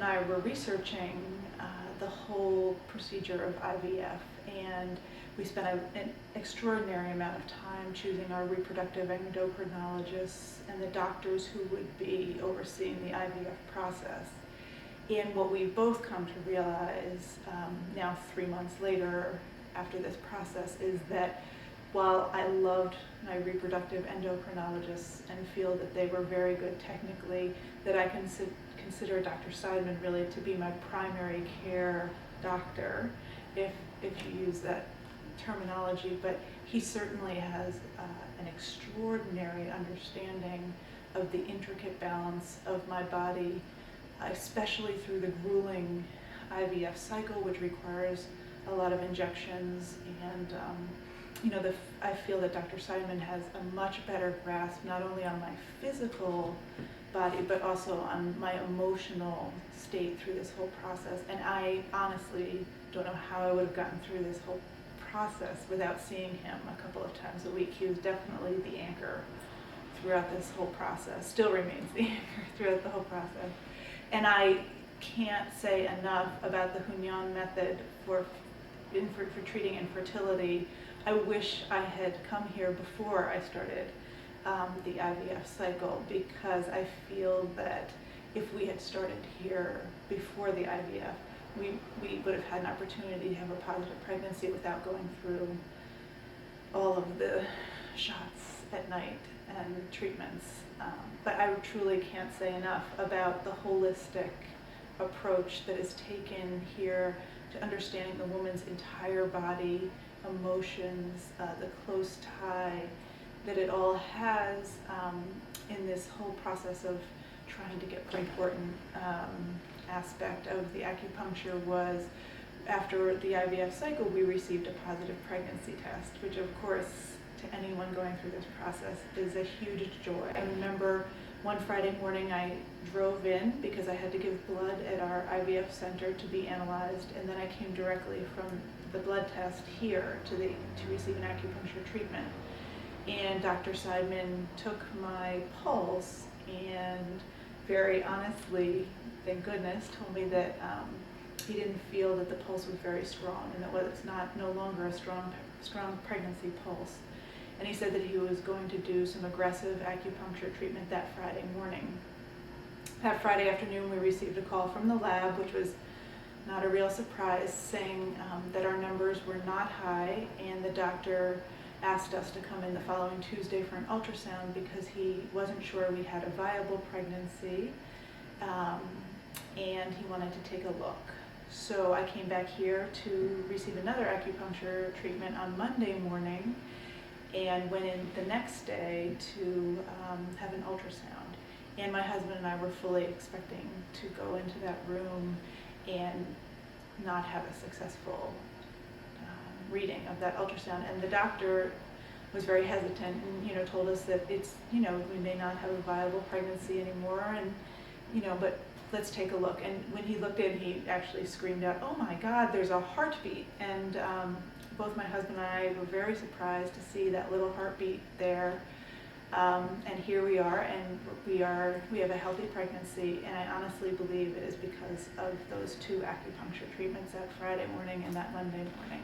and I were researching the whole procedure of IVF, and we spent an extraordinary amount of time choosing our reproductive endocrinologists and the doctors who would be overseeing the IVF process. And what we've both come to realize now 3 months later after this process is that while I loved my reproductive endocrinologists and feel that they were very good technically, that I consider Dr. Seidman really to be my primary care doctor, if you use that terminology, but he certainly has an extraordinary understanding of the intricate balance of my body, especially through the grueling IVF cycle, which requires a lot of injections. And I feel that Dr. Seidman has a much better grasp not only on my physical body, but also on my emotional state through this whole process. And I honestly don't know how I would have gotten through this whole process without seeing him a couple of times a week. He was definitely the anchor throughout this whole process, still remains the anchor throughout the whole process. And I can't say enough about the Hunyan method for treating infertility. I wish I had come here before I started the IVF cycle, because I feel that if we had started here before the IVF, we would have had an opportunity to have a positive pregnancy without going through all of the shots at night and treatments. But I truly can't say enough about the holistic approach that is taken here to understanding the woman's entire body, emotions, the close tie that it all has in this whole process of trying to get pregnant. Important aspect of the acupuncture was, after the IVF cycle, we received a positive pregnancy test, which of course to anyone going through this process is a huge joy. I remember one Friday morning I drove in because I had to give blood at our IVF center to be analyzed, and then I came directly from the blood test here to receive an acupuncture treatment. And Dr. Seidman took my pulse and very honestly, thank goodness, told me that he didn't feel that the pulse was very strong, and that it's no longer a strong pregnancy pulse. And he said that he was going to do some aggressive acupuncture treatment that Friday morning. That Friday afternoon, we received a call from the lab, which was not a real surprise, saying that our numbers were not high, and the doctor asked us to come in the following Tuesday for an ultrasound because he wasn't sure we had a viable pregnancy, and he wanted to take a look. So I came back here to receive another acupuncture treatment on Monday morning, and went in the next day to have an ultrasound. And my husband and I were fully expecting to go into that room and not have a successful reading of that ultrasound. And the doctor was very hesitant and told us that it's we may not have a viable pregnancy anymore, and but let's take a look. And when he looked in, he actually screamed out, "Oh my God, there's a heartbeat!" And both my husband and I were very surprised to see that little heartbeat there. And here we are, and we have a healthy pregnancy, and I honestly believe it is because of those two acupuncture treatments that Friday morning and that Monday morning.